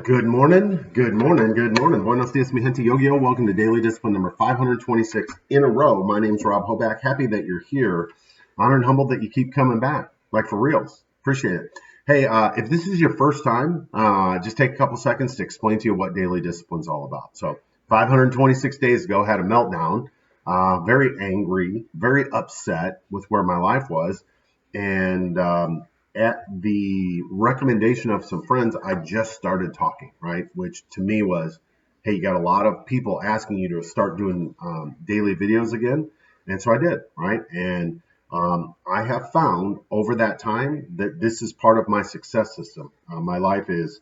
Good morning, good morning, good morning. Buenos dias, mi gente yo-yo. Welcome to Daily Discipline number 526 in a row. My name's Rob Hoback. Happy that you're here. Honored and humbled that you keep coming back, like for reals. Appreciate it. Hey, if this is your first time, just take a couple seconds to explain to you what Daily Discipline's all about. So 526 days ago, had a meltdown, very angry, very upset with where my life was. And at the recommendation of some friends, I just started talking, right? Which to me was, hey, you got a lot of people asking you to start doing daily videos again. And so I did, right? And I have found over that time that this is part of my success system. My life is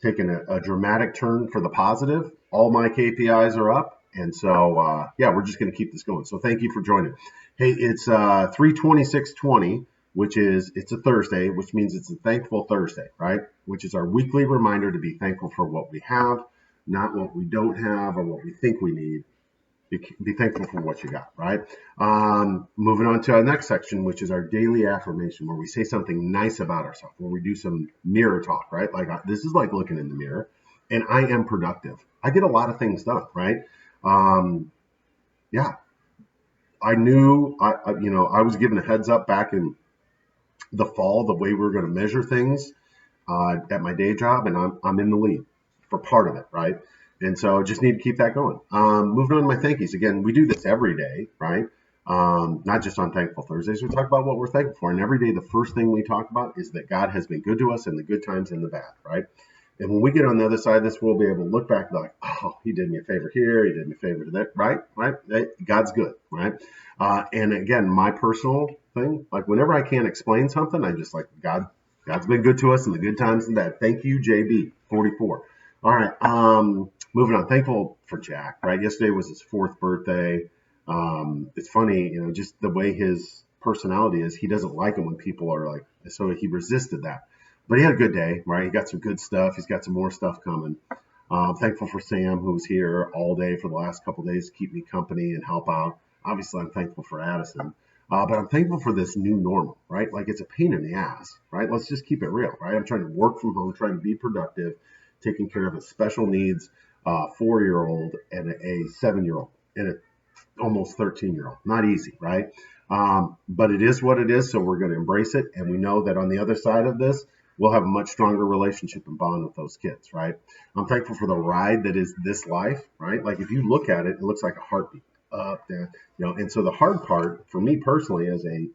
taking a dramatic turn for the positive. All my KPIs are up. And so, yeah, we're just going to keep this going. So thank you for joining. Hey, it's 3/26/20, which is, it's a Thursday, which means it's a thankful Thursday, right? Which is our weekly reminder to be thankful for what we have, not what we don't have or what we think we need. Be thankful for what you got, right? Moving on to our next section, which is our daily affirmation, where we say something nice about ourselves, where we do some mirror talk, right? Like this is like looking in the mirror, and I am productive. I get a lot of things done, right? Yeah, I knew, I was given a heads up back in the fall, the way we were going to measure things at my day job, and I'm in the lead for part of it, right? And so just need to keep that going. Moving on to my thank yous. Again, we do this every day, right? Not just on Thankful Thursdays. We talk about what we're thankful for. And every day, the first thing we talk about is that God has been good to us in the good times and the bad, right? And when we get on the other side of this, we'll be able to look back and be like, oh, he did me a favor here. He did me a favor to that, right? Right? God's good, right? And again, my personal thing, like whenever I can't explain something, I just like, God's been good to us in the good times and bad. Thank you, JB, 44. All right. Moving on. Thankful for Jack, right? Yesterday was his 4th birthday. It's funny, just the way his personality is. He doesn't like it when people are like, so he resisted that. But he had a good day, right? He got some good stuff. He's got some more stuff coming. Thankful for Sam, who's here all day for the last couple of days to keep me company and help out. Obviously, I'm thankful for Addison. But I'm thankful for this new normal, right? Like it's a pain in the ass, right? Let's just keep it real, right? I'm trying to work from home, trying to be productive, taking care of a special needs 4-year-old and a 7-year-old and a almost 13-year-old. Not easy, right? But it is what it is, so we're going to embrace it. And we know that on the other side of this, we'll have a much stronger relationship and bond with those kids, right? I'm thankful for the ride that is this life, right? Like if you look at it, it looks like a heartbeat up there, and so the hard part for me personally as a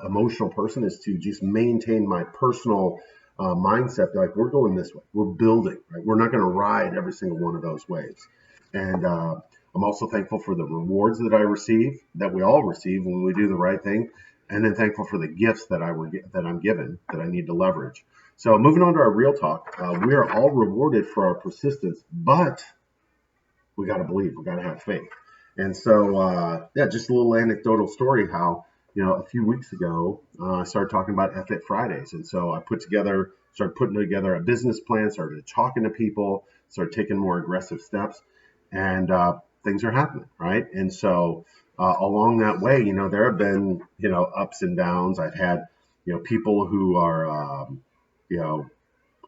emotional person is to just maintain my personal mindset. Like we're going this way, we're building, right? We're not going to ride every single one of those waves. And I'm also thankful for the rewards that I receive, that we all receive when we do the right thing, and then thankful for the gifts that I'm given that I need to leverage. So moving on to our real talk, we are all rewarded for our persistence, but we got to believe, we got to have faith. And so, yeah, just a little anecdotal story how, a few weeks ago, I started talking about F-It Fridays. And so I started putting together a business plan, started talking to people, started taking more aggressive steps, and things are happening, right? And so along that way, there have been, ups and downs. I've had, people who are,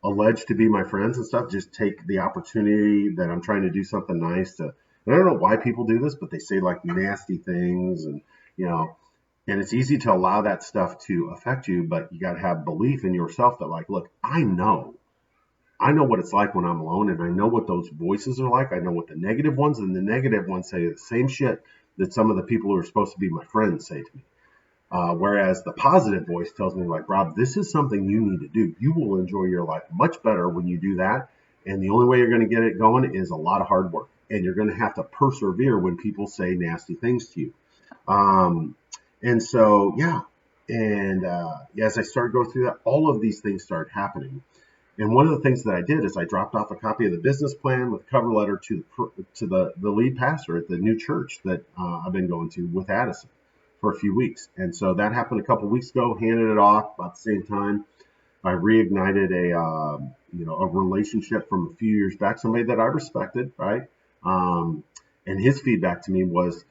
alleged to be my friends and stuff, just take the opportunity that I'm trying to do something nice to, and I don't know why people do this, but they say like nasty things and, and it's easy to allow that stuff to affect you, but you got to have belief in yourself that like, look, I know what it's like when I'm alone, and I know what those voices are like. I know what the negative ones, and the negative ones say the same shit that some of the people who are supposed to be my friends say to me. Whereas the positive voice tells me like, Rob, this is something you need to do. You will enjoy your life much better when you do that. And the only way you're going to get it going is a lot of hard work. And you're going to have to persevere when people say nasty things to you. And so, yeah. And as I started going through that, all of these things started happening. And one of the things that I did is I dropped off a copy of the business plan with a cover letter to the lead pastor at the new church that I've been going to with Addison for a few weeks. And so that happened a couple weeks ago, handed it off about the same time. I reignited a relationship from a few years back, somebody that I respected, right? And his feedback to me was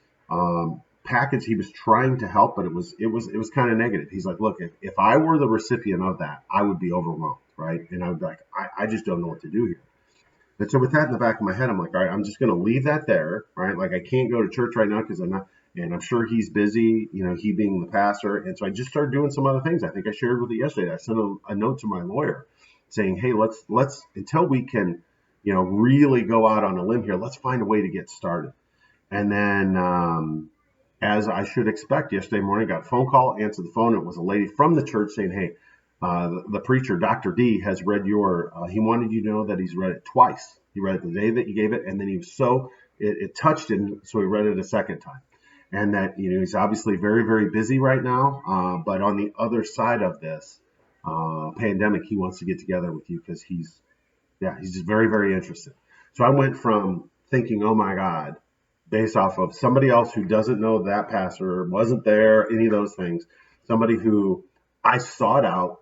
package. He was trying to help, but it was kind of negative. He's like, look, if I were the recipient of that, I would be overwhelmed, right? And I would be like, I just don't know what to do here. And so with that in the back of my head, I'm like, all right, I'm just going to leave that there, right? Like I can't go to church right now because I'm not, and I'm sure he's busy, he being the pastor. And so I just started doing some other things. I think I shared with you yesterday. I sent a note to my lawyer saying, hey, let's until we can, really go out on a limb here, let's find a way to get started. And then, as I should expect, yesterday morning, I got a phone call, answered the phone. It was a lady from the church saying, hey, the preacher, Dr. D, has read he wanted you to know that he's read it twice. He read it the day that you gave it, and then it touched him, so he read it a second time. And that, he's obviously very, very busy right now. But on the other side of this pandemic, he wants to get together with you because he's just very, very interested. So I went from thinking, oh my God, based off of somebody else who doesn't know that pastor, wasn't there, any of those things, somebody who I sought out,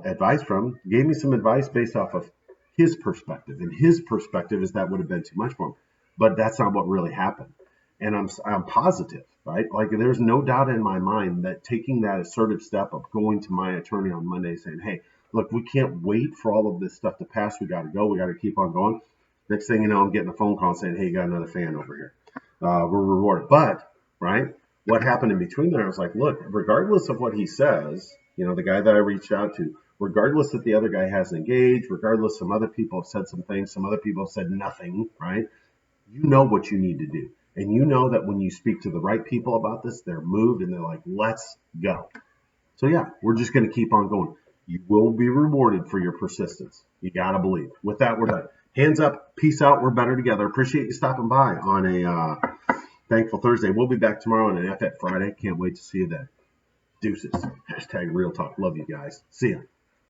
advice from, gave me some advice based off of his perspective. And his perspective is that would have been too much for him. But that's not what really happened. And I'm positive, right? Like there's no doubt in my mind that taking that assertive step of going to my attorney on Monday saying, hey, look, we can't wait for all of this stuff to pass. We got to go. We got to keep on going. Next thing you know, I'm getting a phone call saying, hey, you got another fan over here. We're rewarded. But, right, what happened in between there, I was like, look, regardless of what he says, the guy that I reached out to, regardless that the other guy hasn't engaged, regardless some other people have said some things, some other people have said nothing, right? You know what you need to do. And you know that when you speak to the right people about this, they're moved and they're like, let's go. So yeah, we're just going to keep on going. You will be rewarded for your persistence. You got to believe. With that, we're done. Hands up. Peace out. We're better together. Appreciate you stopping by on a Thankful Thursday. We'll be back tomorrow on an FF Friday. Can't wait to see you then. Deuces. #Real Talk. Love you guys. See ya.